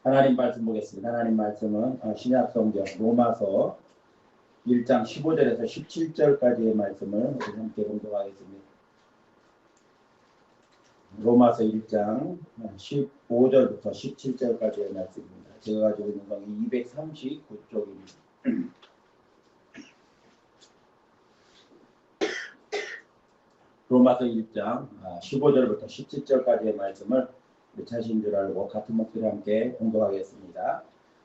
하나님 말씀 보겠습니다. 하나님 말씀은 신약 성경 로마서 1장 15절에서 17절까지의 말씀을 우리 함께 공독하겠습니다. 로마서 1장 15절부터 17절까지의 말씀입니다. 제가 가지고 있는 성이 239쪽입니다. 로마서 1장 15절부터 17절까지의 말씀을 우리 자신 줄 알고 같은 목소리와 함께 공독하겠습니다.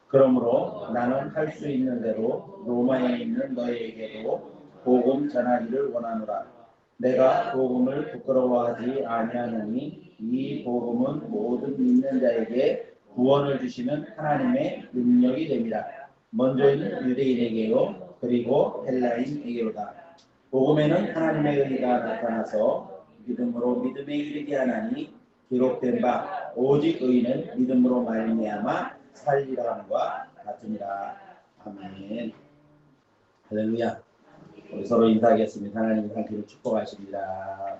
그러므로 나는 할 수 있는 대로 로마에 있는 너희에게도 복음 전하기를 원하노라. 내가 복음을 부끄러워하지 아니하노니 이 복음은 모든 믿는 자에게 구원을 주시는 하나님의 능력이 됩니다. 먼저는 유대인에게요 그리고 헬라인에게로다. 복음에는 하나님의 의가 나타나서 믿음으로 믿음에 이르게 하나니 기록된 바 오직 의인은 믿음으로 말미암아 살리라 함과 같으니라. 아멘. 할렐루야. 우리 서로 인사하겠습니다. 하나님 함께 축복하십니다.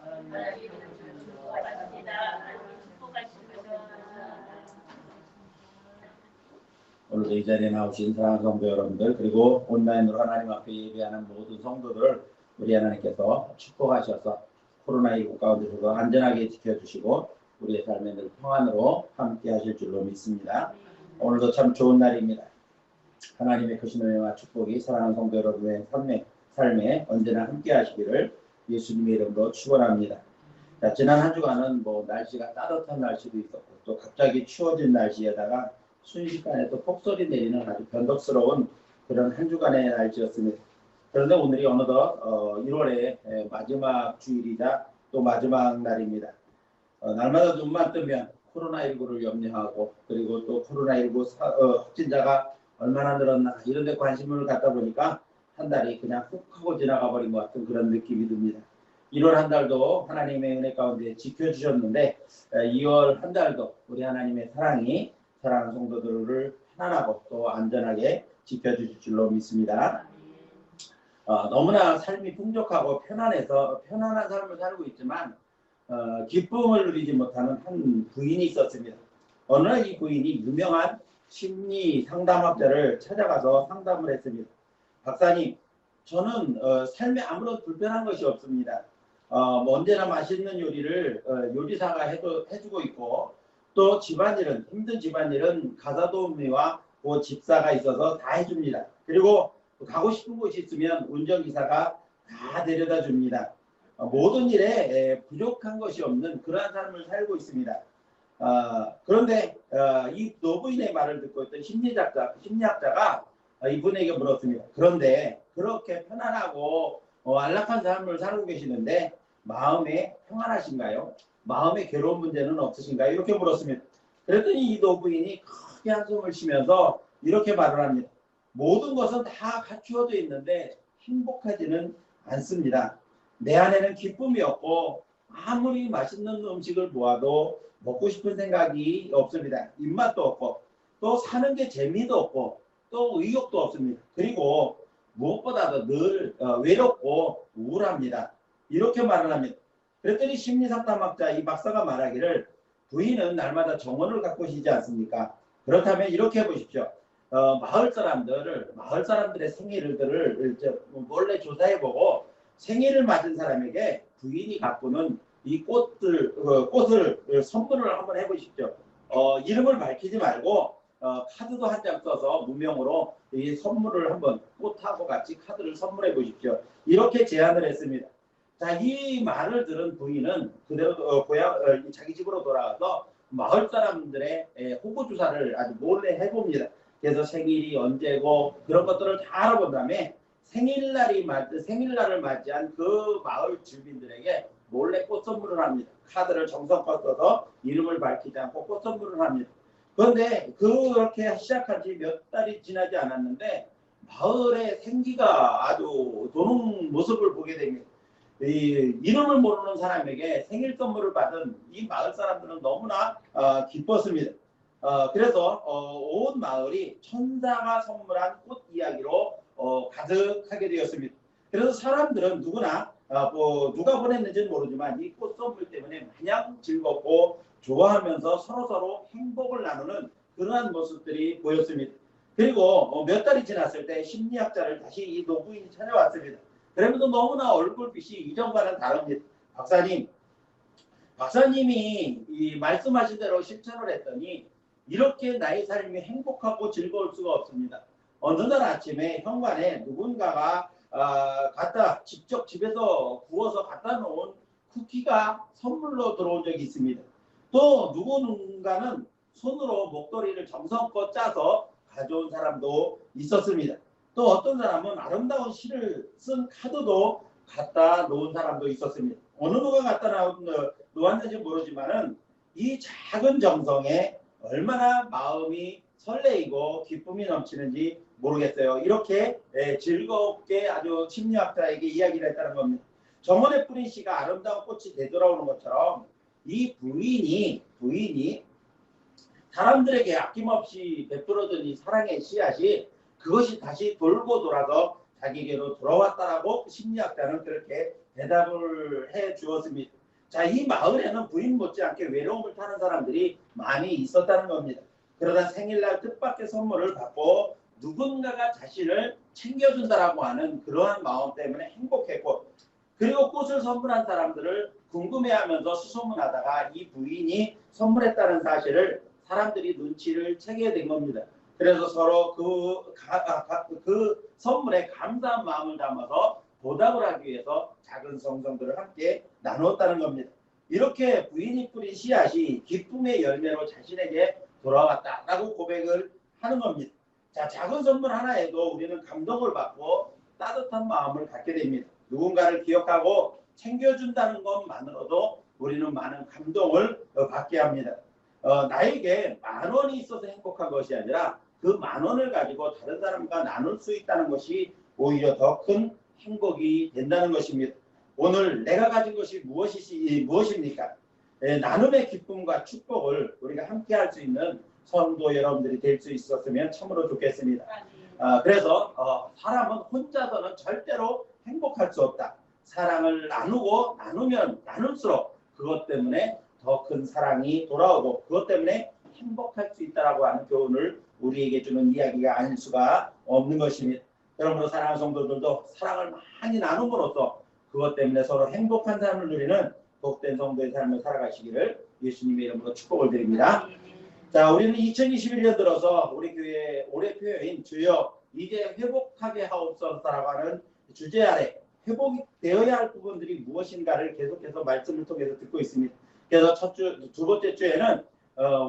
오늘도 이 자리에 나오신 사랑하는 성도 여러분들 그리고 온라인으로 하나님 앞에 예배하는 모든 성도들 우리 하나님께서 축복하셔서 코로나19 가운데서도 안전하게 지켜주시고 우리의 삶에 늘 평안으로 함께 하실 줄로 믿습니다. 오늘도 참 좋은 날입니다. 하나님의 크신 은혜와 축복이 사랑하는 성도 여러분의 삶에 언제나 함께 하시기를 예수님의 이름으로 축원합니다. 자, 지난 한 주간은 날씨가 따뜻한 날씨도 있었고 또 갑자기 추워진 날씨에다가 순식간에 또 폭설이 내리는 아주 변덕스러운 그런 한 주간의 날씨였습니다. 그런데 오늘이 어느덧 1월의 마지막 주일이자 또 마지막 날입니다. 날마다 눈만 뜨면 코로나19를 염려하고 그리고 또 코로나19 확진자가 얼마나 늘었나 이런 데 관심을 갖다 보니까 한 달이 그냥 훅 하고 지나가 버린 것 같은 그런 느낌이 듭니다. 1월 한 달도 하나님의 은혜 가운데 지켜주셨는데 2월 한 달도 우리 하나님의 사랑이 사랑하는 성도들을 편안하고 또 안전하게 지켜주실 줄로 믿습니다. 너무나 삶이 풍족하고 편안해서 편안한 삶을 살고 있지만 기쁨을 누리지 못하는 한 부인이 있었습니다. 어느 날 이 부인이 유명한 심리 상담학자를 찾아가서 상담을 했습니다. 박사님, 저는 삶에 아무런 불편한 것이 없습니다. 언제나 맛있는 요리를 요리사가 해주고 있고 또 집안일은 힘든 집안일은 가사도우미와 집사가 있어서 다 해줍니다. 그리고 가고 싶은 곳이 있으면 운전기사가 다 데려다 줍니다. 모든 일에 부족한 것이 없는 그러한 삶을 살고 있습니다. 그런데 이 노부인의 말을 듣고 있던 심리학자가 이분에게 물었습니다. 그런데 그렇게 편안하고 안락한 삶을 살고 계시는데 마음에 평안하신가요? 마음에 괴로운 문제는 없으신가요? 이렇게 물었습니다. 그랬더니 이 노부인이 크게 한숨을 쉬면서 이렇게 말을 합니다. 모든 것은 다 갖추어져 있는데 행복하지는 않습니다. 내 안에는 기쁨이 없고 아무리 맛있는 음식을 모아도 먹고 싶은 생각이 없습니다. 입맛도 없고 또 사는 게 재미도 없고 또 의욕도 없습니다. 그리고 무엇보다도 늘 외롭고 우울합니다. 이렇게 말을 합니다. 그랬더니 심리상담학자 이 박사가 말하기를 부인은 날마다 정원을 가꾸시지 않습니까? 그렇다면 이렇게 해보십시오. 마을 사람들의 생일들을 몰래 조사해보고 생일을 맞은 사람에게 부인이 가꾸는 이 꽃을 선물을 한번 해보십시오. 이름을 밝히지 말고 카드도 한 장 써서 무명으로 이 선물을 한번 꽃하고 같이 카드를 선물해 보십시오. 이렇게 제안을 했습니다. 자, 이 말을 들은 부인은 그대로 자기 집으로 돌아가서 마을 사람들의 호구 조사를 아주 몰래 해봅니다. 그래서 생일이 언제고 그런 것들을 다 알아본 다음에 생일날을 맞이한 그 마을 주민들에게 몰래 꽃 선물을 합니다. 카드를 정성껏 써서 이름을 밝히지 않고 꽃 선물을 합니다. 그런데 그렇게 시작한 지 몇 달이 지나지 않았는데 마을의 생기가 아주 도는 모습을 보게 됩니다. 이름을 모르는 사람에게 생일 선물을 받은 이 마을 사람들은 너무나 기뻤습니다. 그래서 온 마을이 천사가 선물한 꽃 이야기로 가득하게 되었습니다. 그래서 사람들은 누구나 누가 보냈는지는 모르지만 이 꽃 선물 때문에 마냥 즐겁고 좋아하면서 서로서로 행복을 나누는 그러한 모습들이 보였습니다. 그리고 몇 달이 지났을 때 심리학자를 다시 이 노부인이 찾아왔습니다. 그러면서 너무나 얼굴빛이 이전과는 다릅니다. 박사님이 이 말씀하신 대로 실천을 했더니 이렇게 나의 삶이 행복하고 즐거울 수가 없습니다. 어느 날 아침에 현관에 누군가가 직접 집에서 구워서 갖다 놓은 쿠키가 선물로 들어온 적이 있습니다. 또 누군가는 손으로 목도리를 정성껏 짜서 가져온 사람도 있었습니다. 또 어떤 사람은 아름다운 시를 쓴 카드도 갖다 놓은 사람도 있었습니다. 어느 누가 갖다 놓았는지 모르지만은 이 작은 정성에 얼마나 마음이 설레이고 기쁨이 넘치는지 모르겠어요. 이렇게 즐겁게 아주 심리학자에게 이야기를 했다는 겁니다. 정원에 뿌린 씨가 아름다운 꽃이 되돌아오는 것처럼 이 부인이 사람들에게 아낌없이 베풀어준 이 사랑의 씨앗이 그것이 다시 돌고 돌아서 자기에게로 돌아왔다라고 심리학자는 그렇게 대답을 해 주었습니다. 자, 이 마을에는 부인 못지않게 외로움을 타는 사람들이 많이 있었다는 겁니다. 그러다 생일날 뜻밖의 선물을 받고 누군가가 자신을 챙겨준다라고 하는 그러한 마음 때문에 행복했고, 그리고 꽃을 선물한 사람들을 궁금해하면서 수소문하다가 이 부인이 선물했다는 사실을 사람들이 눈치를 채게 된 겁니다. 그래서 서로 그 선물에 감사한 마음을 담아서 보답을 하기 위해서 작은 성성들을 함께 나누었다는 겁니다. 이렇게 부인이 뿌린 씨앗이 기쁨의 열매로 자신에게 돌아왔다라고 고백을 하는 겁니다. 자, 작은 선물 하나에도 우리는 감동을 받고 따뜻한 마음을 갖게 됩니다. 누군가를 기억하고 챙겨준다는 것만으로도 우리는 많은 감동을 받게 합니다. 나에게 10,000원이 있어서 행복한 것이 아니라 그 10,000원을 가지고 다른 사람과 나눌 수 있다는 것이 오히려 더 큰 행복이 된다는 것입니다. 오늘 내가 가진 것이 무엇입니까? 나눔의 기쁨과 축복을 우리가 함께 할 수 있는 성도 여러분들이 될 수 있었으면 참으로 좋겠습니다. 그래서 사람은 혼자서는 절대로 행복할 수 없다. 사랑을 나누고 나누면 나눌수록 그것 때문에 더 큰 사랑이 돌아오고 그것 때문에 행복할 수 있다라고 하는 교훈을 우리에게 주는 이야기가 아닐 수가 없는 것입니다. 그러므로 사랑하는 성도들도 사랑을 많이 나눔으로써 그것 때문에 서로 행복한 삶을 누리는 복된 성도의 삶을 살아가시기를 예수님의 이름으로 축복을 드립니다. 자, 우리는 2021년 들어서 우리 교회 올해 표어인 주여 이제 회복하게 하옵소서라고 하는 주제 아래 회복이 되어야 할 부분들이 무엇인가를 계속해서 말씀을 통해서 듣고 있습니다. 그래서 두 번째 주에는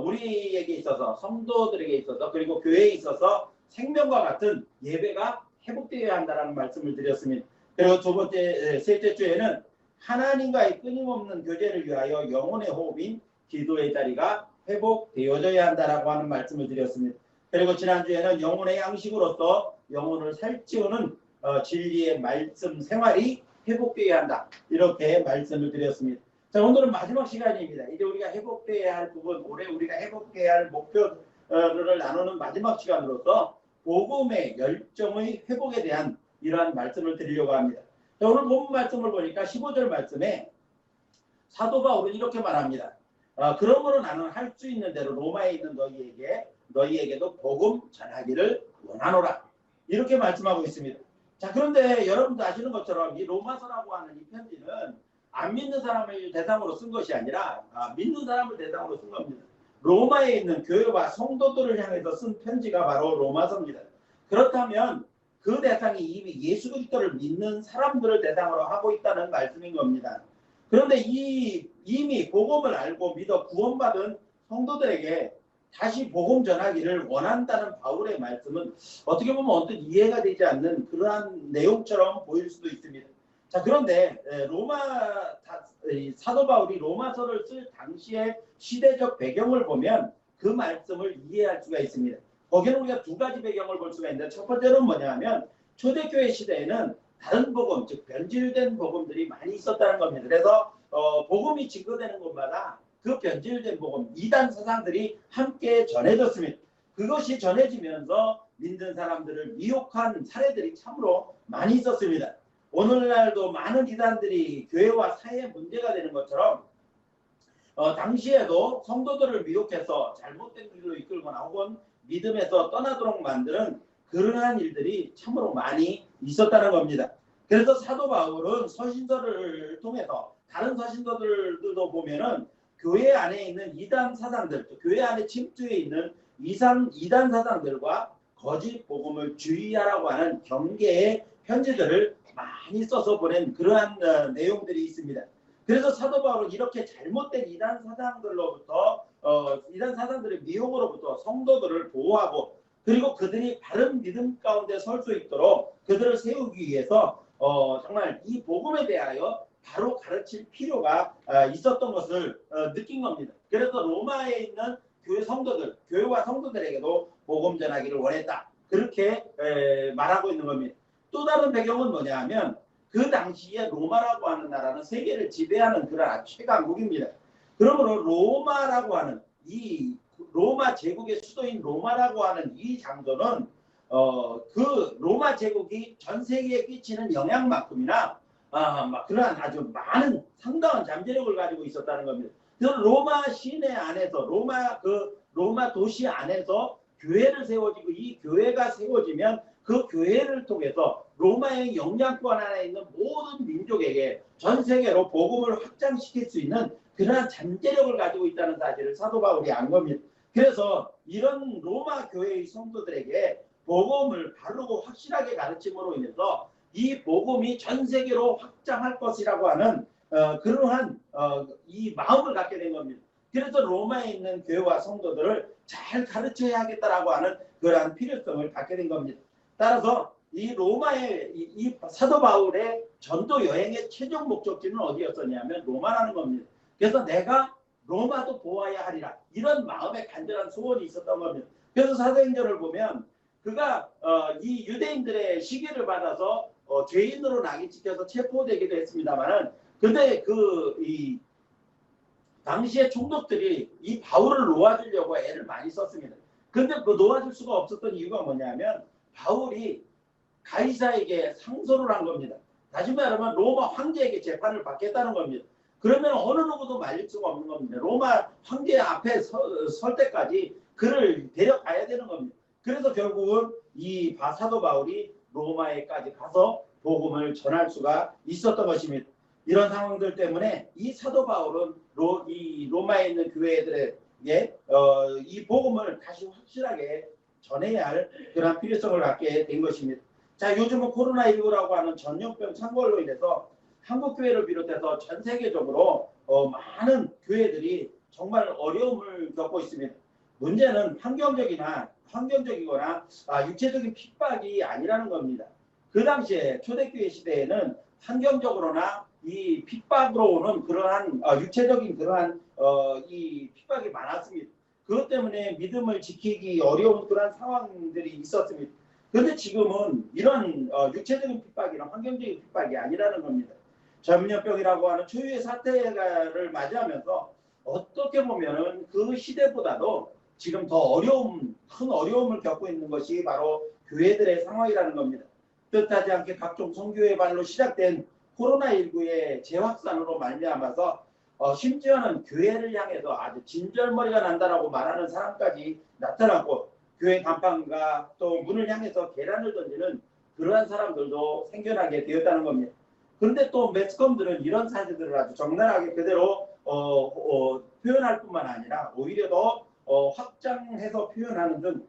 우리에게 있어서 성도들에게 있어서 그리고 교회에 있어서 생명과 같은 예배가 회복되어야 한다는 말씀을 드렸습니다. 그리고 셋째 주에는 하나님과의 끊임없는 교제를 위하여 영혼의 호흡인 기도의 자리가 회복되어져야 한다라고 하는 말씀을 드렸습니다. 그리고 지난주에는 영혼의 양식으로서 영혼을 살찌우는 진리의 말씀 생활이 회복되어야 한다. 이렇게 말씀을 드렸습니다. 자, 오늘은 마지막 시간입니다. 이제 우리가 회복되어야 할 부분, 올해 우리가 회복해야 할 목표를 나누는 마지막 시간으로서 복음의 열정의 회복에 대한 이러한 말씀을 드리려고 합니다. 자, 오늘 본문 말씀을 보니까 15절 말씀에 사도 바울은 이렇게 말합니다. 그러므로 나는 할 수 있는 대로 로마에 있는 너희에게도 복음 전하기를 원하노라. 이렇게 말씀하고 있습니다. 자, 그런데 여러분도 아시는 것처럼 이 로마서라고 하는 이 편지는 안 믿는 사람을 대상으로 쓴 것이 아니라 믿는 사람을 대상으로 쓴 겁니다. 로마에 있는 교회와 성도들을 향해서 쓴 편지가 바로 로마서입니다. 그렇다면 그 대상이 이미 예수 그리스도를 믿는 사람들을 대상으로 하고 있다는 말씀인 겁니다. 그런데 이미 복음을 알고 믿어 구원받은 성도들에게 다시 복음 전하기를 원한다는 바울의 말씀은 어떻게 보면 어떤 이해가 되지 않는 그러한 내용처럼 보일 수도 있습니다. 자, 그런데 사도 바울이 로마서를 쓸 당시의 시대적 배경을 보면 그 말씀을 이해할 수가 있습니다. 거기는 우리가 두 가지 배경을 볼 수가 있는데 첫 번째는 뭐냐면 초대교회 시대에는 다른 복음, 즉 변질된 복음들이 많이 있었다는 겁니다. 그래서 복음이 증거되는 곳마다 그 변질된 복음, 이단 사상들이 함께 전해졌습니다. 그것이 전해지면서 믿는 사람들을 미혹한 사례들이 참으로 많이 있었습니다. 오늘날도 많은 이단들이 교회와 사회에 문제가 되는 것처럼 당시에도 성도들을 미혹해서 잘못된 길로 이끌거나 혹은 믿음에서 떠나도록 만드는 그러한 일들이 참으로 많이 있었다는 겁니다. 그래서 사도 바울은 서신서를 통해서 다른 서신서들도 보면은 교회 안에 있는 이단 사상들, 교회 안에 침투해 있는 이단 사상들과 거짓 복음을 주의하라고 하는 경계의 편지들을 많이 써서 보낸 그러한 내용들이 있습니다. 그래서 사도 바울은 이렇게 잘못된 이단 사상들로부터 이단 사상들의 미혹으로부터 성도들을 보호하고 그리고 그들이 바른 믿음 가운데 설 수 있도록 그들을 세우기 위해서 정말 이 복음에 대하여 바로 가르칠 필요가 있었던 것을 느낀 겁니다. 그래서 로마에 있는 교회 성도들, 교회와 성도들에게도 복음 전하기를 원했다. 그렇게 말하고 있는 겁니다. 또 다른 배경은 뭐냐 하면 그 당시에 로마라고 하는 나라는 세계를 지배하는 그런 최강국입니다. 그러므로 로마라고 하는 이 로마 제국의 수도인 로마라고 하는 이 장소는 그 로마 제국이 전 세계에 끼치는 영향만큼이나 막 그러한 아주 많은 상당한 잠재력을 가지고 있었다는 겁니다. 그래서 로마 시내 안에서 로마 도시 안에서 교회를 세워지고 이 교회가 세워지면 그 교회를 통해서 로마의 영향권 안에 있는 모든 민족에게 전 세계로 복음을 확장시킬 수 있는 그러한 잠재력을 가지고 있다는 사실을 사도 바울이 안 겁니다. 그래서 이런 로마 교회의 성도들에게 복음을 바르고 확실하게 가르침으로 인해서 이 복음이 전 세계로 확장할 것이라고 하는 그러한 이 마음을 갖게 된 겁니다. 그래서 로마에 있는 교회와 성도들을 잘 가르쳐야 하겠다라고 하는 그러한 필요성을 갖게 된 겁니다. 따라서 이 로마의 이 사도 바울의 전도 여행의 최종 목적지는 어디였었냐면 로마라는 겁니다. 그래서 내가 로마도 보아야 하리라 이런 마음의 간절한 소원이 있었던 겁니다. 그래서 사도행전을 보면 그가 이 유대인들의 시기를 받아서 죄인으로 낙인 찍혀서 체포되기도 했습니다만은 근데 이 당시의 총독들이 이 바울을 놓아주려고 애를 많이 썼습니다. 근데 그 놓아줄 수가 없었던 이유가 뭐냐면 바울이 가이사에게 상소를 한 겁니다. 다시 말하면 로마 황제에게 재판을 받겠다는 겁니다. 그러면 어느 누구도 말릴 수가 없는 겁니다. 로마 황제 앞에 설 때까지 그를 데려가야 되는 겁니다. 그래서 결국은 이 사도 바울이 로마에까지 가서 복음을 전할 수가 있었던 것입니다. 이런 상황들 때문에 이 사도 바울은 이 로마에 있는 교회들에게 이 복음을 다시 확실하게 전해야 할 그런 필요성을 갖게 된 것입니다. 자, 요즘은 코로나19라고 하는 전염병 창궐로 인해서 한국 교회를 비롯해서 전 세계적으로 많은 교회들이 정말 어려움을 겪고 있습니다. 문제는 환경적이거나 육체적인 핍박이 아니라는 겁니다. 그 당시에 초대교회 시대에는 환경적으로나 이 핍박으로 오는 그러한 육체적인 그러한 이 핍박이 많았습니다. 그것 때문에 믿음을 지키기 어려운 그러한 상황들이 있었습니다. 그런데 지금은 이런 육체적인 핍박이나 환경적인 핍박이 아니라는 겁니다. 전염병이라고 하는 초유의 사태를 맞이하면서 어떻게 보면은 그 시대보다도 지금 더 큰 어려움을 겪고 있는 것이 바로 교회들의 상황이라는 겁니다. 뜻하지 않게 각종 선교의 발로 시작된 코로나19의 재확산으로 말미암아서 심지어는 교회를 향해서 아주 진절머리가 난다라고 말하는 사람까지 나타났고 교회 간판과 또 문을 향해서 계란을 던지는 그러한 사람들도 생겨나게 되었다는 겁니다. 그런데 또 매스컴들은 이런 사실들을 아주 적나라하게 그대로 표현할 뿐만 아니라 오히려 더 확장해서 표현하는 등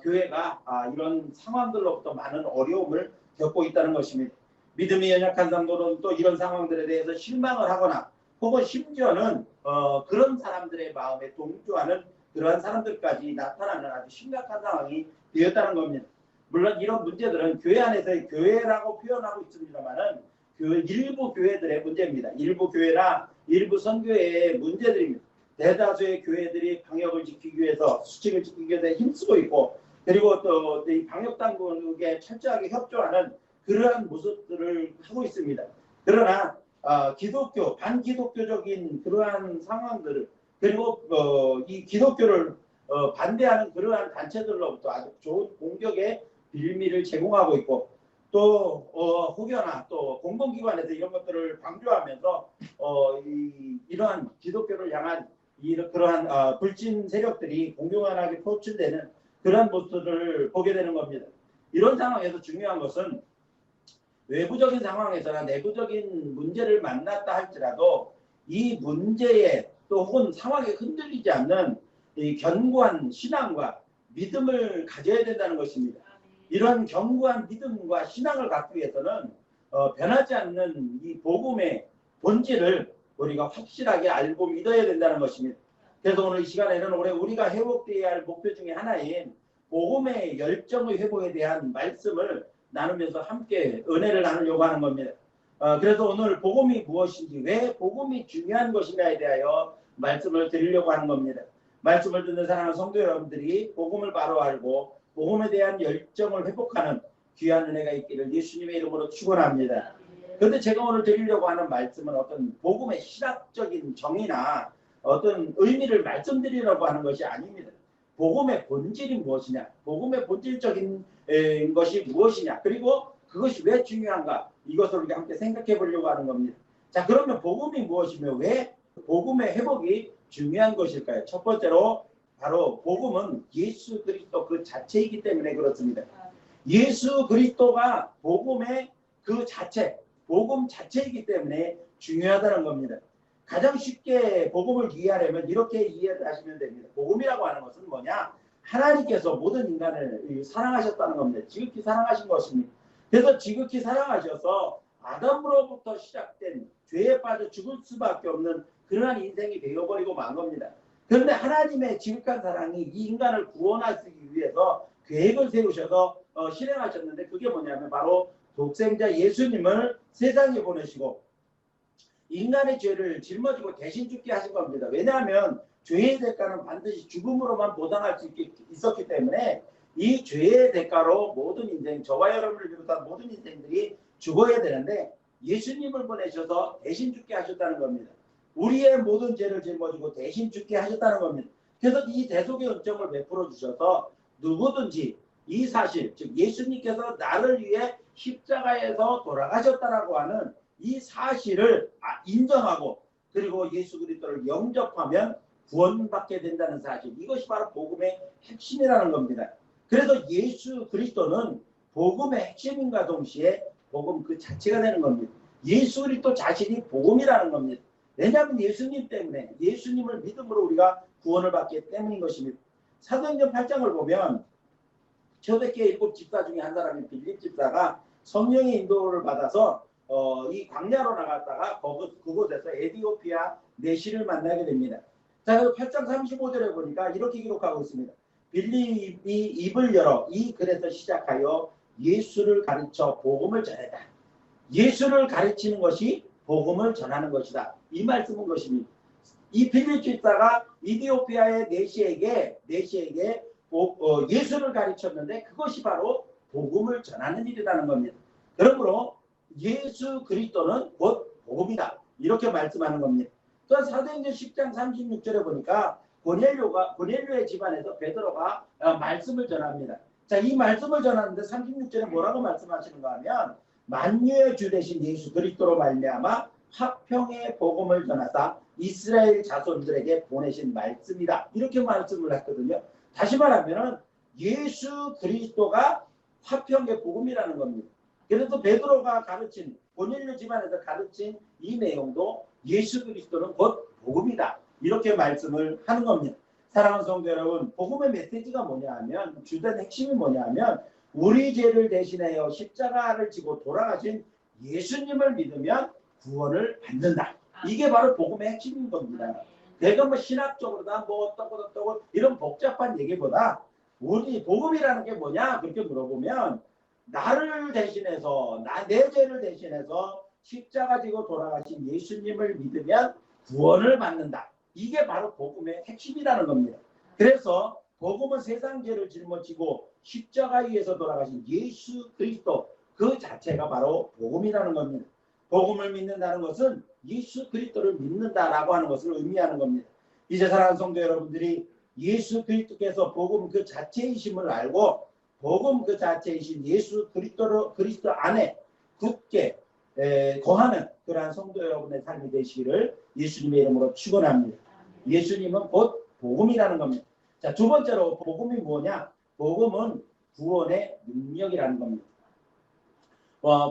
교회가 이런 상황들로부터 많은 어려움을 겪고 있다는 것입니다. 믿음이 연약한 성도는 또 이런 상황들에 대해서 실망을 하거나 혹은 심지어는 그런 사람들의 마음에 동조하는 그러한 사람들까지 나타나는 아주 심각한 상황이 되었다는 겁니다. 물론 이런 문제들은 교회 안에서의 교회라고 표현하고 있습니다만은 그 일부 교회들의 문제입니다. 일부 교회나 일부 선교회의 문제들입니다. 대다수의 교회들이 방역을 지키기 위해서 수칙을 지키기 위해서 힘쓰고 있고 그리고 또 이 방역 당국에 철저하게 협조하는 그러한 모습들을 하고 있습니다. 그러나 반기독교적인 그러한 상황들을 그리고 이 기독교를 반대하는 그러한 단체들로부터 아주 좋은 공격의 빌미를 제공하고 있고 또 혹여나 또 공공기관에서 이런 것들을 강조하면서 이러한 기독교를 향한 그러한 불신 세력들이 공공연하게 표출되는 그런 모습을 보게 되는 겁니다. 이런 상황에서 중요한 것은 외부적인 상황에서나 내부적인 문제를 만났다 할지라도 이 문제에 또 혹은 상황에 흔들리지 않는 이 견고한 신앙과 믿음을 가져야 된다는 것입니다. 이런 견고한 믿음과 신앙을 갖기 위해서는 변하지 않는 이 복음의 본질을 우리가 확실하게 알고 믿어야 된다는 것입니다. 그래서 오늘 이 시간에는 우리가 회복되어야 할 목표 중에 하나인 복음의 열정의 회복에 대한 말씀을 나누면서 함께 은혜를 나누려고 하는 겁니다. 그래서 오늘 복음이 무엇인지, 왜 복음이 중요한 것인가에 대하여 말씀을 드리려고 하는 겁니다. 말씀을 듣는 사랑하는 성도 여러분들이 복음을 바로 알고 복음에 대한 열정을 회복하는 귀한 은혜가 있기를 예수님의 이름으로 축원합니다. 그런데 제가 오늘 드리려고 하는 말씀은 어떤 복음의 신학적인 정의나 어떤 의미를 말씀드리려고 하는 것이 아닙니다. 복음의 본질이 무엇이냐, 복음의 본질적인 것이 무엇이냐, 그리고 그것이 왜 중요한가, 이것을 우리가 함께 생각해 보려고 하는 겁니다. 자, 그러면 복음이 무엇이며 왜 복음의 회복이 중요한 것일까요? 첫 번째로 바로 복음은 예수 그리스도 그 자체이기 때문에 그렇습니다. 예수 그리스도가 복음의 그 자체, 복음 자체이기 때문에 중요하다는 겁니다. 가장 쉽게 복음을 이해하려면 이렇게 이해를 하시면 됩니다. 복음이라고 하는 것은 뭐냐? 하나님께서 모든 인간을 사랑하셨다는 겁니다. 지극히 사랑하신 것입니다. 그래서 지극히 사랑하셔서 아담으로부터 시작된 죄에 빠져 죽을 수밖에 없는 그러한 인생이 되어버리고 만 겁니다. 그런데 하나님의 지극한 사랑이 이 인간을 구원하기 위해서 계획을 세우셔서 실행하셨는데, 그게 뭐냐면 바로 독생자 예수님을 세상에 보내시고 인간의 죄를 짊어지고 대신 죽게 하신 겁니다. 왜냐하면 죄의 대가는 반드시 죽음으로만 보상할 수 있었기 때문에 이 죄의 대가로 모든 인생, 저와 여러분을 비롯한 모든 인생들이 죽어야 되는데 예수님을 보내셔서 대신 죽게 하셨다는 겁니다. 우리의 모든 죄를 짊어지고 대신 죽게 하셨다는 겁니다. 그래서 이 대속의 은총을 베풀어 주셔서 누구든지 이 사실, 즉 예수님께서 나를 위해 십자가에서 돌아가셨다라고 하는 이 사실을 인정하고 그리고 예수 그리스도를 영접하면 구원받게 된다는 사실, 이것이 바로 복음의 핵심이라는 겁니다. 그래서 예수 그리스도는 복음의 핵심인과 동시에 복음 그 자체가 되는 겁니다. 예수 그리스도 자신이 복음이라는 겁니다. 왜냐하면 예수님 때문에, 예수님을 믿음으로 우리가 구원을 받기 때문인 것입니다. 사도행전 8장을 보면 초대교회 7 집사 중에 한 사람인 빌립 집사가 성령의 인도를 받아서 이 광야로 나갔다가 그곳에서 에티오피아 내시를 만나게 됩니다. 자, 8장 35절에 보니까 이렇게 기록하고 있습니다. 빌립이 입을 열어 이 글에서 시작하여 예수를 가르쳐 복음을 전했다. 예수를 가르치는 것이 복음을 전하는 것이다. 이 말씀은 것입니다. 이 빌립 집사가 이디오피아의 내시에게 예수를 가르쳤는데 그것이 바로 복음을 전하는 일이라는 겁니다. 그러므로 예수 그리스도는 곧 복음이다. 이렇게 말씀하는 겁니다. 또한 사도행전 10장 36절에 보니까 고넬료의 집안에서 베드로가 말씀을 전합니다. 자, 이 말씀을 전하는데 36절에 뭐라고 말씀하시는가 하면 만유의 주 되신 예수 그리스도로 말미암아 화평의 복음을 전하사 이스라엘 자손들에게 보내신 말씀이다. 이렇게 말씀을 했거든요. 다시 말하면 예수 그리스도가 화평의 복음이라는 겁니다. 그래서 베드로가 가르친, 고넬료 집안에서 가르친 이 내용도 예수 그리스도는 곧 복음이다. 이렇게 말씀을 하는 겁니다. 사랑하는 성도 여러분, 복음의 메시지가 뭐냐 하면, 주된 핵심이 뭐냐 하면 우리 죄를 대신하여 십자가를 지고 돌아가신 예수님을 믿으면 구원을 받는다. 이게 바로 복음의 핵심인 겁니다. 내가 뭐 신학적으로다 뭐 어떠고 이런 복잡한 얘기보다 우리 복음이라는 게 뭐냐 그렇게 물어보면 나를 대신해서 내 죄를 대신해서 십자가 지고 돌아가신 예수님을 믿으면 구원을 받는다. 이게 바로 복음의 핵심이라는 겁니다. 그래서 복음은 세상 죄를 짊어지고 십자가 위에서 돌아가신 예수 그리스도 그 자체가 바로 복음이라는 겁니다. 복음을 믿는다는 것은 예수 그리스도를 믿는다라고 하는 것을 의미하는 겁니다. 이제 사랑하는 성도 여러분들이 예수 그리스도께서 복음 그 자체이심을 알고 복음 그 자체이신 예수 그리스도 안에 굳게 거하는 그러한 성도 여러분의 삶이 되시기를 예수님의 이름으로 축원합니다. 예수님은 곧 복음이라는 겁니다. 자, 두 번째로 복음이 뭐냐? 복음은 구원의 능력이라는 겁니다.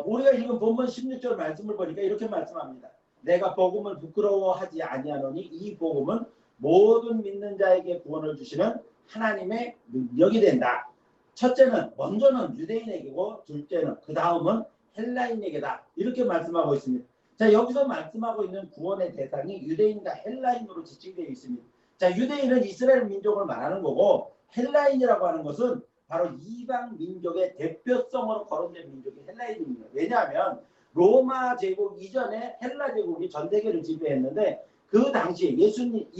우리가 읽은 본문 16절 말씀을 보니까 이렇게 말씀합니다. 내가 복음을 부끄러워하지 아니하노니 이 복음은 모든 믿는 자에게 구원을 주시는 하나님의 능력이 된다. 첫째는 먼저는 유대인에게고 둘째는 그 다음은 헬라인에게다. 이렇게 말씀하고 있습니다. 자, 여기서 말씀하고 있는 구원의 대상이 유대인과 헬라인으로 지칭되어 있습니다. 자, 유대인은 이스라엘 민족을 말하는 거고 헬라인이라고 하는 것은 바로 이방 민족의 대표성으로 거론된 민족이 헬라인입니다. 왜냐하면 로마 제국 이전에 헬라 제국이 전 세계를 지배했는데 그 당시에 예수님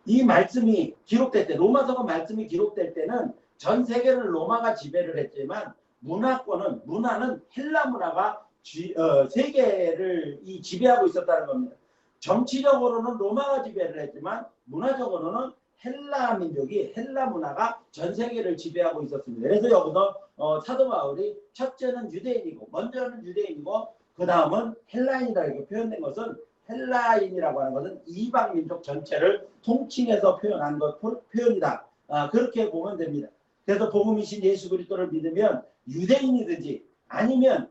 이 말씀이 기록될 때 로마서가 말씀이 기록될 때는 전 세계를 로마가 지배를 했지만 문화는 헬라 문화가 세계를 지배하고 있었다는 겁니다. 정치적으로는 로마가 지배를 했지만 문화적으로는 헬라 민족이 헬라 문화가 전 세계를 지배하고 있었습니다. 그래서 여기서 사도 바울이 첫째는 유대인이고 먼저는 유대인이고 그 다음은 헬라인이다 이렇게 표현된 것은 헬라인이라고 하는 것은 이방 민족 전체를 통칭해서 표현한 표현이다. 그렇게 보면 됩니다. 그래서 복음이신 예수 그리스도를 믿으면 유대인이든지 아니면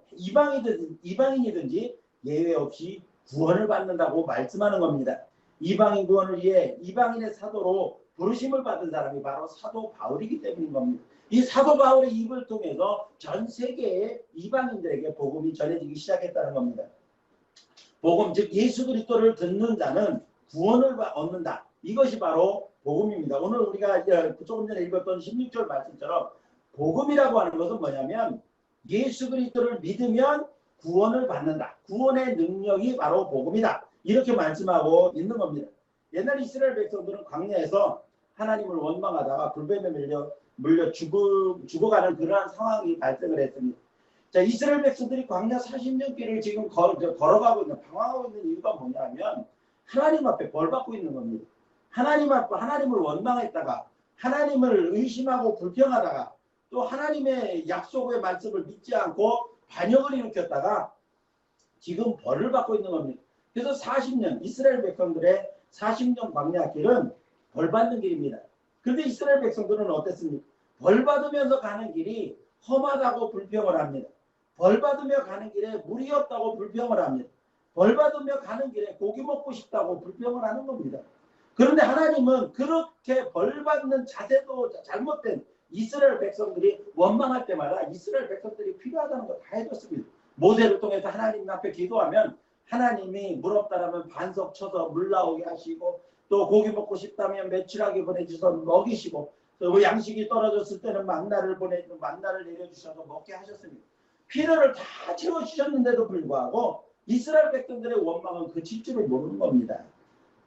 이방인이든지 예외 없이 구원을 받는다고 말씀하는 겁니다. 이방인 구원을 위해 이방인의 사도로 부르심을 받은 사람이 바로 사도 바울이기 때문인 겁니다. 이 사도 바울의 입을 통해서 전 세계의 이방인들에게 복음이 전해지기 시작했다는 겁니다. 복음 즉 예수 그리스도를 듣는 자는 구원을 얻는다. 이것이 바로 복음입니다. 오늘 우리가 조금 전에 읽었던 16절 말씀처럼 복음이라고 하는 것은 뭐냐면 예수 그리스도를 믿으면 구원을 받는다. 구원의 능력이 바로 복음이다. 이렇게 말씀하고 있는 겁니다. 옛날 이스라엘 백성들은 광야에서 하나님을 원망하다가 불뱀에 물려 죽어가는 그러한 상황이 발생을 했습니다. 자, 이스라엘 백성들이 광야 40년 길을 지금 걸어가고 있는 방황하고 있는 이유가 뭐냐면 하나님 앞에 벌받고 있는 겁니다. 하나님 앞에 하나님을 원망했다가 하나님을 의심하고 불평하다가 또 하나님의 약속의 말씀을 믿지 않고 반역을 일으켰다가 지금 벌을 받고 있는 겁니다. 그래서 40년 이스라엘 백성들의 40년 광야 길은 벌 받는 길입니다. 그런데 이스라엘 백성들은 어땠습니까? 벌 받으면서 가는 길이 험하다고 불평을 합니다. 벌 받으며 가는 길에 물이 없다고 불평을 합니다. 벌 받으며 가는 길에 고기 먹고 싶다고 불평을 하는 겁니다. 그런데 하나님은 그렇게 벌 받는 자세도 잘못된 이스라엘 백성들이 원망할 때마다 이스라엘 백성들이 필요하다는 걸 다 해줬습니다. 모세를 통해서 하나님 앞에 기도하면 하나님이 물 없다라면 반석 쳐서 물 나오게 하시고 또 고기 먹고 싶다면 매출하게 보내주셔서 먹이시고 또 양식이 떨어졌을 때는 만나를 내려주셔서 먹게 하셨습니다. 필요를 다 채워주셨는데도 불구하고 이스라엘 백성들의 원망은 그칠 줄을 모르는 겁니다.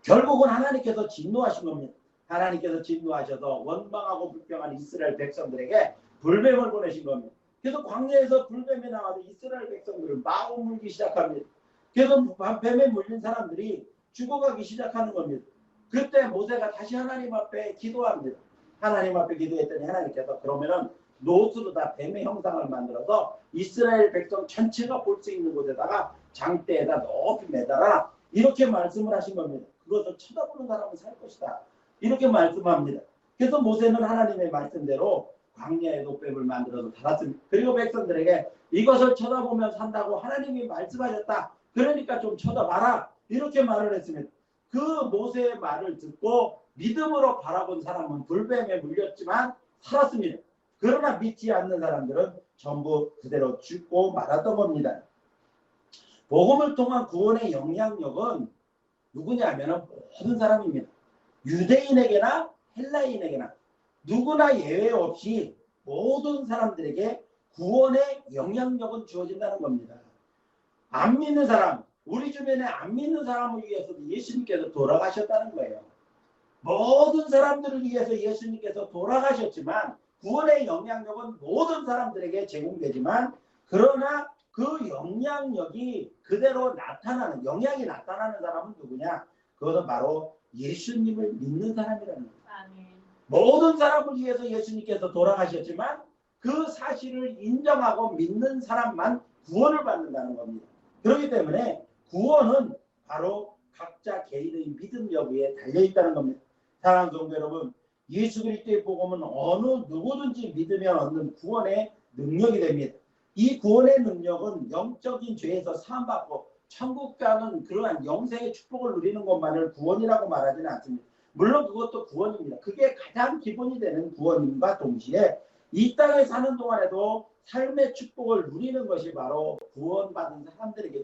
결국은 하나님께서 진노하신 겁니다. 하나님께서 진노하셔서 원망하고 불평하는 이스라엘 백성들에게 불뱀을 보내신 겁니다. 그래서 광야에서 불뱀이 나와서 이스라엘 백성들을 마구 물기 시작합니다. 그래서 뱀에 물린 사람들이 죽어가기 시작하는 겁니다. 그때 모세가 다시 하나님 앞에 기도합니다. 하나님 앞에 기도했더니 하나님께서 그러면은 노스로 다 뱀의 형상을 만들어서 이스라엘 백성 전체가 볼 수 있는 곳에다가 장대에다 높이 매달아 이렇게 말씀을 하신 겁니다. 그것을 쳐다보는 사람은 살 것이다. 이렇게 말씀합니다. 그래서 모세는 하나님의 말씀대로 광야에 노뱀을 만들어서 달았습니다. 그리고 백성들에게 이것을 쳐다보면 산다고 하나님이 말씀하셨다. 그러니까 좀 쳐다봐라. 이렇게 말을 했습니다. 그 모세의 말을 듣고 믿음으로 바라본 사람은 불뱀에 물렸지만 살았습니다. 그러나 믿지 않는 사람들은 전부 그대로 죽고 말았던 겁니다. 복음을 통한 구원의 영향력은 누구냐면 모든 사람입니다. 유대인에게나 헬라인에게나 누구나 예외 없이 모든 사람들에게 구원의 영향력은 주어진다는 겁니다. 안 믿는 사람, 우리 주변에 안 믿는 사람을 위해서도 예수님께서 돌아가셨다는 거예요. 모든 사람들을 위해서 예수님께서 돌아가셨지만 구원의 영향력은 모든 사람들에게 제공되지만 그러나 그 영향력이 그대로 나타나는 영향이 나타나는 사람은 누구냐? 그것은 바로 예수님을 믿는 사람이라는 거예요. 아멘. 모든 사람을 위해서 예수님께서 돌아가셨지만 그 사실을 인정하고 믿는 사람만 구원을 받는다는 겁니다. 그렇기 때문에 구원은 바로 각자 개인의 믿음 여부에 달려있다는 겁니다. 사랑하는 성도 여러분, 예수 그리스도의 복음은 어느 누구든지 믿으면 얻는 구원의 능력이 됩니다. 이 구원의 능력은 영적인 죄에서 사함받고 천국 가는 그러한 영생의 축복을 누리는 것만을 구원이라고 말하지는 않습니다. 물론 그것도 구원입니다. 그게 가장 기본이 되는 구원임과 동시에 이 땅에 사는 동안에도 삶의 축복을 누리는 것이 바로 구원받은 사람들의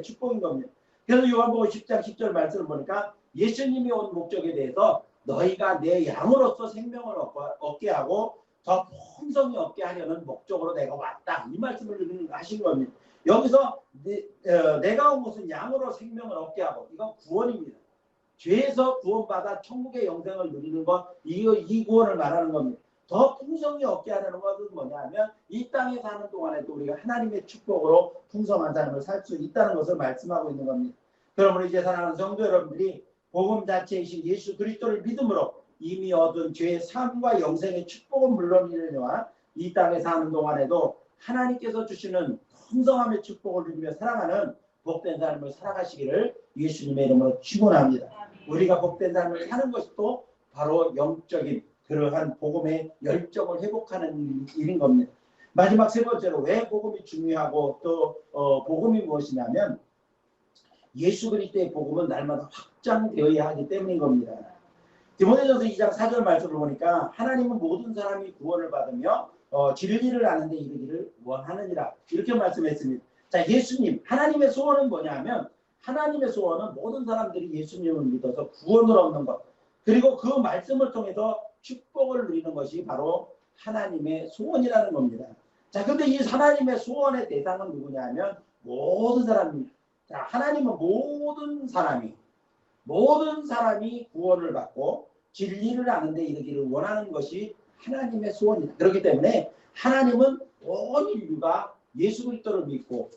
축복인 겁니다. 그래서 요한복음 10장 10절 말씀을 보니까 예수님이 온 목적에 대해서 너희가 내 양으로서 생명을 얻게 하고 더 풍성히 얻게 하려는 목적으로 내가 왔다. 이 말씀을 하신 겁니다. 여기서 내가 온 것은 양으로 생명을 얻게 하고, 이건 구원입니다. 죄에서 구원받아 천국의 영생을 누리는 것, 이 구원을 말하는 겁니다. 더 풍성히 얻게 하려는 것은 뭐냐면 이 땅에 사는 동안에도 우리가 하나님의 축복으로 풍성한 삶을 살 수 있다는 것을 말씀하고 있는 겁니다. 그러므로 이제 사랑하는 성도 여러분들이 복음 자체이신 예수 그리스도를 믿음으로 이미 얻은 죄의 삶과 영생의 축복은 물론이려니와 이 땅에 사는 동안에도 하나님께서 주시는 풍성함의 축복을 누리며 살아가는 복된 삶을 살아가시기를 예수님의 이름으로 축원합니다. 우리가 복된 삶을 사는 것이 또 바로 영적인 그러한 복음의 열정을 회복하는 일인 겁니다. 마지막 세 번째로 왜 복음이 중요하고 또 복음이 무엇이냐면 예수 그리스도의 복음은 날마다 확장되어야 하기 때문인 겁니다. 디모데전서 2장 4절 말씀을 보니까 하나님은 모든 사람이 구원을 받으며 진리를 아는 데 이르기를 원하느니라 이렇게 말씀했습니다. 자, 예수님 하나님의 소원은 뭐냐면 하나님의 소원은 모든 사람들이 예수님을 믿어서 구원을 얻는 것, 그리고 그 말씀을 통해서 축복을 누리는 것이 바로 하나님의 소원이라는 겁니다. 자, 근데 이 하나님의 소원의 대상은 누구냐면 모든 사람입니다. 자, 하나님은 모든 사람이 구원을 받고 진리를 아는 데 이르기를 원하는 것이 하나님의 소원이다. 그렇기 때문에 하나님은 온 인류가 예수 그리스도를 믿고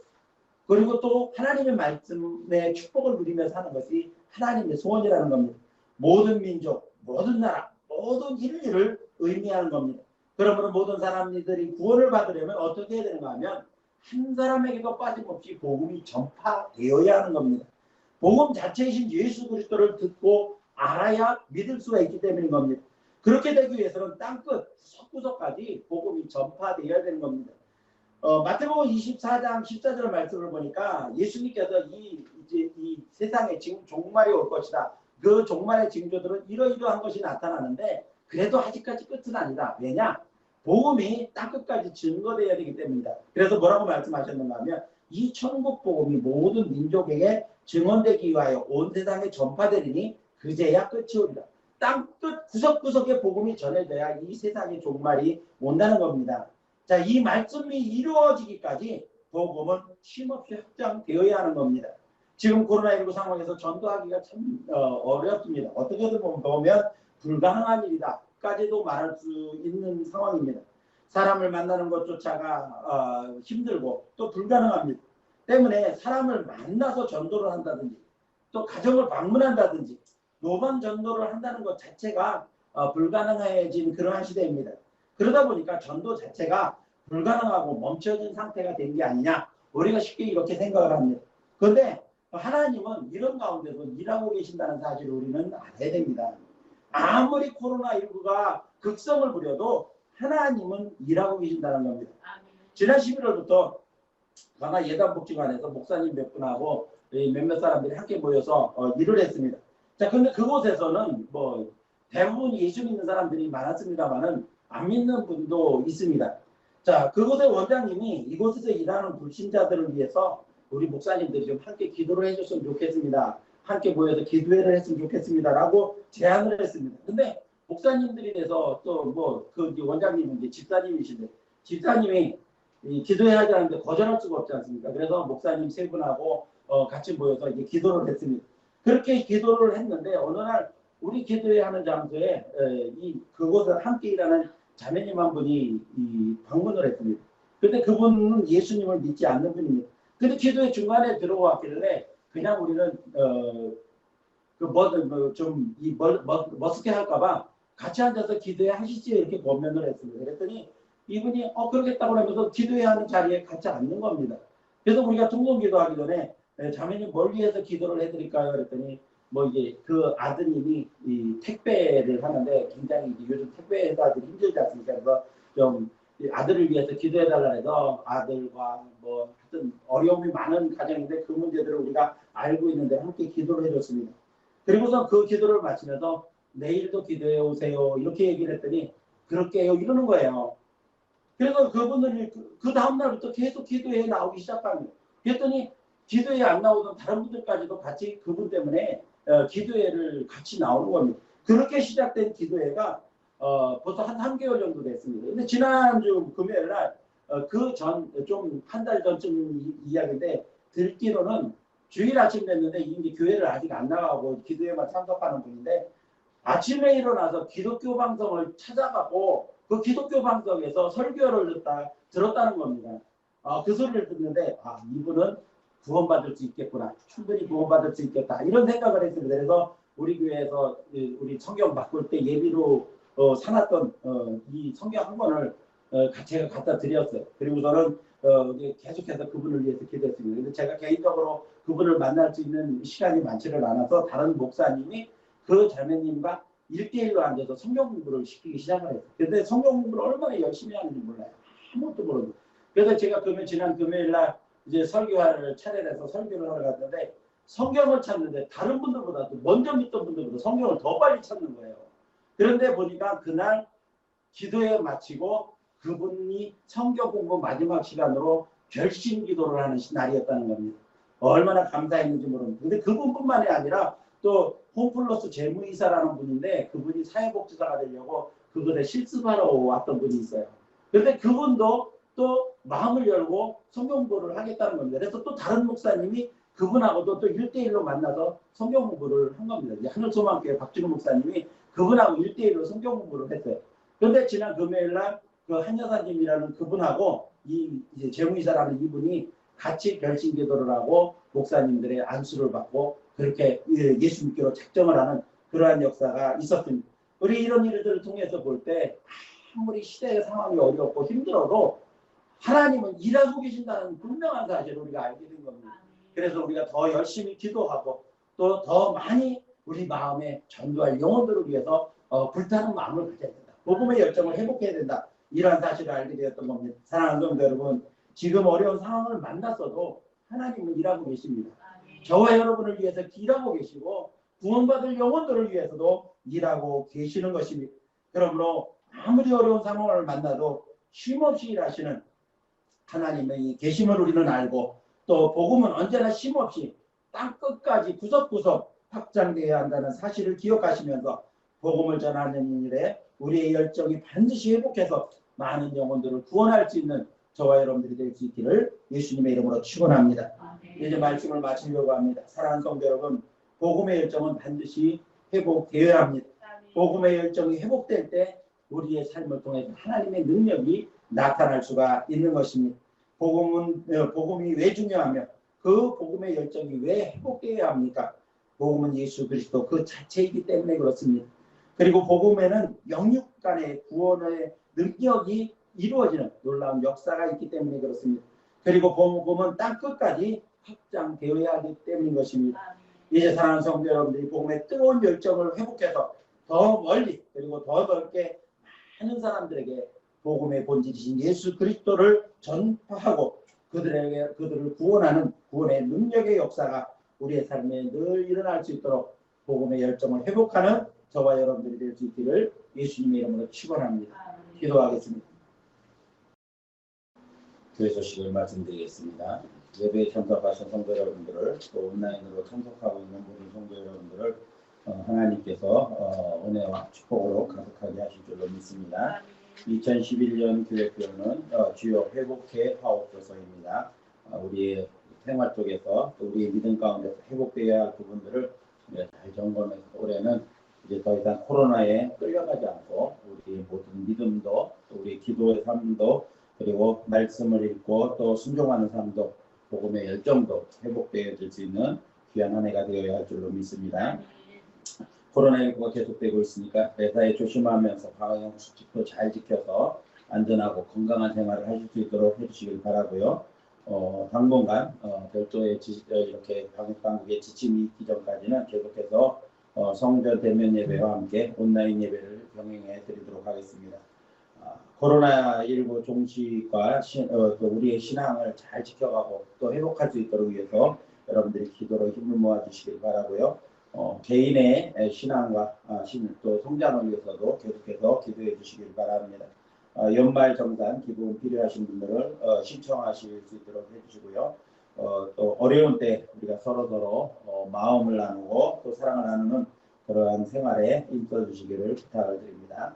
그리고 또 하나님의 말씀의 축복을 누리며 사는 것이 하나님의 소원이라는 겁니다. 모든 민족, 모든 나라, 모든 인류를 의미하는 겁니다. 그러므로 모든 사람들이 구원을 받으려면 어떻게 해야 되는가 하면 한 사람에게도 빠짐없이 복음이 전파되어야 하는 겁니다. 복음 자체이신 예수 그리스도를 듣고 알아야 믿을 수가 있기 때문인 겁니다. 그렇게 되기 위해서는 땅끝 구석구석까지 복음이 전파되어야 되는 겁니다. 마태복음 24장 14절 말씀을 보니까 예수님께서 이 세상에 지금 종말이 올 것이다. 그 종말의 징조들은 이러이러한 것이 나타나는데 그래도 아직까지 끝은 아니다. 왜냐? 복음이 땅끝까지 증거되어야 되기 때문이다. 그래서 뭐라고 말씀하셨는가 하면 이 천국 복음이 모든 민족에게 증언되기 위하여 온 세상에 전파되리니 그제야 끝이 오리라. 땅끝 구석구석에 복음이 전해져야 이 세상의 종말이 온다는 겁니다. 자, 이 말씀이 이루어지기까지 복음은 쉼없이 확장되어야 하는 겁니다. 지금 코로나19 상황에서 전도하기가 참 어렵습니다. 어떻게든 보면 불가능한 일이다까지도 말할 수 있는 상황입니다. 사람을 만나는 것조차가 힘들고 또 불가능합니다. 때문에 사람을 만나서 전도를 한다든지 또 가정을 방문한다든지 노방 전도를 한다는 것 자체가 불가능해진 그러한 시대입니다. 그러다 보니까 전도 자체가 불가능하고 멈춰진 상태가 된 게 아니냐, 우리가 쉽게 이렇게 생각을 합니다. 그런데 하나님은 이런 가운데도 일하고 계신다는 사실을 우리는 알아야 됩니다. 아무리 코로나19가 극성을 부려도 하나님은 일하고 계신다는 겁니다. 지난 11월부터 강화 예단복지관에서 목사님 몇 분하고 몇몇 사람들이 함께 모여서 일을 했습니다. 자, 근데 그곳에서는 뭐 대부분 예수 믿는 사람들이 많았습니다만은 안 믿는 분도 있습니다. 자, 그곳의 원장님이 이곳에서 일하는 불신자들을 위해서 우리 목사님들이 좀 함께 기도를 해줬으면 좋겠습니다. 함께 모여서 기도회를 했으면 좋겠습니다. 라고 제안을 했습니다. 근데 목사님들이 돼서 또 뭐 그 원장님은 이제 집사님이신데 집사님이 이 기도회 하자는데 거절할 수가 없지 않습니까? 그래서 목사님 세 분하고 같이 모여서 이제 기도를 했습니다. 그렇게 기도를 했는데 어느 날 우리 기도회 하는 장소에 그곳을 함께 일하는 자매님 한 분이 방문을 했습니다. 근데 그분은 예수님을 믿지 않는 분입니다. 근데 기도회 중간에 들어왔길래 그냥 우리는 머쓱해 할까봐 같이 앉아서 기도회 하시지 이렇게 권면을 했습니다. 그랬더니 이분이 그러겠다고 하면서 기도회 하는 자리에 같이 앉는 겁니다. 그래서 우리가 통성기도하기 전에 자매님 뭘 위해서 기도를 해드릴까요? 그랬더니 뭐 이제 그 아드님이 이 택배를 하는데 굉장히 요즘 택배 회사들이 힘들지 않습니까? 그래서 좀 아들을 위해서 기도해달라 해서 아들과 뭐 하여튼 어려움이 많은 가정인데 그 문제들을 우리가 알고 있는데 함께 기도를 해줬습니다. 그리고서 그 기도를 마치면서 내일도 기도해 오세요 이렇게 얘기를 했더니 그럴게요 이러는 거예요. 그래서 그분들이 그 다음날부터 계속 기도회에 나오기 시작합니다. 그랬더니 기도회에 안 나오던 다른 분들까지도 같이 그분 때문에 기도회를 같이 나오는 겁니다. 그렇게 시작된 기도회가 벌써 한 3개월 정도 됐습니다. 근데 지난주 금요일 날 그 전 좀 한 달 전쯤 이야기인데 듣기로는 주일 아침 됐는데 이제 교회를 아직 안 나가고 기도회만 참석하는 분인데 아침에 일어나서 기독교 방송을 찾아가고 그 기독교 방송에서 설교를 들었다는 겁니다. 그 소리를 듣는데 이분은 구원받을 수 있겠구나. 충분히 구원받을 수 있겠다. 이런 생각을 했습니다. 그래서 우리 교회에서 우리 성경 바꿀 때 예비로 사놨던 이 성경 한 권을 제가 갖다 드렸어요. 그리고 저는 계속해서 그분을 위해서 기도했습니다. 근데 제가 개인적으로 그분을 만날 수 있는 시간이 많지를 않아서 다른 목사님이 그 자매님과 1대1로 앉아서 성경 공부를 시키기 시작을 했어요. 근데 성경 공부를 얼마나 열심히 하는지 몰라요. 아무것도 모르고. 그래서 제가 지난 금요일 날 이제 설교화를 차려내서 설교를 하러 갔는데 성경을 찾는데 다른 분들보다도 먼저 믿던 분들보다 성경을 더 빨리 찾는 거예요. 그런데 보니까 그날 기도회 마치고 그분이 성경 공부 마지막 시간으로 결심 기도를 하는 날이었다는 겁니다. 얼마나 감사했는지 모릅니다. 근데 그분뿐만이 아니라 또 홈플러스 재무이사라는 분인데 그분이 사회복지사가 되려고 그거에 실습하러 왔던 분이 있어요. 그런데 그분도 또 마음을 열고 성경 공부를 하겠다는 겁니다. 그래서 또 다른 목사님이 그분하고도 또 1대1로 만나서 성경 공부를 한 겁니다. 이제 하늘소망교회 박준호 목사님이 그분하고 1대1로 성경 공부를 했어요. 그런데 지난 금요일 날 그 한여사님이라는 그분하고 이제 재무이사라는 이분이 같이 결심 기도를 하고 목사님들의 안수를 받고 그렇게 예수 믿기로 작정을 하는 그러한 역사가 있었습니다. 우리 이런 일들을 통해서 볼 때 아무리 시대의 상황이 어렵고 힘들어도 하나님은 일하고 계신다는 분명한 사실을 우리가 알게 된 겁니다. 그래서 우리가 더 열심히 기도하고 또 더 많이 우리 마음에 전도할 영혼들을 위해서 불타는 마음을 가져야 된다. 복음의 열정을 회복해야 된다. 이러한 사실을 알게 되었던 겁니다. 사랑하는 성도 여러분, 지금 어려운 상황을 만났어도 하나님은 일하고 계십니다. 저와 여러분을 위해서 일하고 계시고 구원받을 영혼들을 위해서도 일하고 계시는 것입니다. 그러므로 아무리 어려운 상황을 만나도 쉼없이 일하시는 하나님의 계심을 우리는 알고 또 복음은 언제나 쉼없이 땅끝까지 구석구석 확장되어야 한다는 사실을 기억하시면서 복음을 전하는 일에 우리의 열정이 반드시 회복해서 많은 영혼들을 구원할 수 있는 저와 여러분들이 될 수 있기를 예수님의 이름으로 축원합니다. 이제 말씀을 마치려고 합니다. 사랑하는 성도 여러분, 복음의 열정은 반드시 회복되어야 합니다. 복음의 열정이 회복될 때 우리의 삶을 통해서 하나님의 능력이 나타날 수가 있는 것입니다. 복음이 왜 중요하며 그 복음의 열정이 왜 회복되어야 합니까? 복음은 예수 그리스도 그 자체이기 때문에 그렇습니다. 그리고 복음에는 영육 간의 구원의 능력이 이루어지는 놀라운 역사가 있기 때문에 그렇습니다. 그리고 복음은 땅끝까지 확장되어야 하기 때문인 것입니다. 이제 사랑하는 성도 여러분들이 복음의 뜨거운 열정을 회복해서 더 멀리 그리고 더 넓게 많은 사람들에게 복음의 본질이신 예수 그리스도를 전파하고 그들을 구원하는 구원의 능력의 역사가 우리의 삶에 늘 일어날 수 있도록 복음의 열정을 회복하는 저와 여러분들이 될 수 있기를 예수님의 이름으로 축원합니다. 기도하겠습니다. 교회 소식을 말씀드리겠습니다. 예배에 참석하신 성도 여러분들을 또 온라인으로 참석하고 있는 모든 성도 여러분들을 하나님께서 은혜와 축복으로 가득하게 하실 줄로 믿습니다. 2011년 교회표는 주요 회복해 하옵소서입니다. 우리의 생활 속에서 또 우리의 믿음 가운데서 회복되어야 할 부분들을 잘 점검해서 올해는 이제 더 이상 코로나에 끌려가지 않고 우리 모든 믿음도 또 우리 기도의 삶도 그리고 말씀을 읽고 또 순종하는 삶도 복음의 열정도 회복되어질 수 있는 귀한 한 해가 되어야 할 줄로 믿습니다. 코로나19가 계속되고 있으니까 매사에 조심하면서 방역수칙도 잘 지켜서 안전하고 건강한 생활을 하실 수 있도록 해주시길 바라고요. 당분간 별도의 이렇게 방역당국의 지침이 있기 전까지는 계속해서 성전 대면 예배와 함께 온라인 예배를 병행해 드리도록 하겠습니다. 코로나19 종식과 또 우리의 신앙을 잘 지켜가고 또 회복할 수 있도록 위해서 여러분들이 기도로 힘을 모아주시길 바라고요. 개인의 신앙과 또 성장을 위해서도 계속해서 기도해 주시길 바랍니다. 연말 정산 기부금 필요하신 분들을 신청하실 수 있도록 해주시고요. 또 어려운 때 우리가 서로 마음을 나누고 또 사랑을 나누는 그러한 생활에 힘써 주시기를 부탁을 드립니다.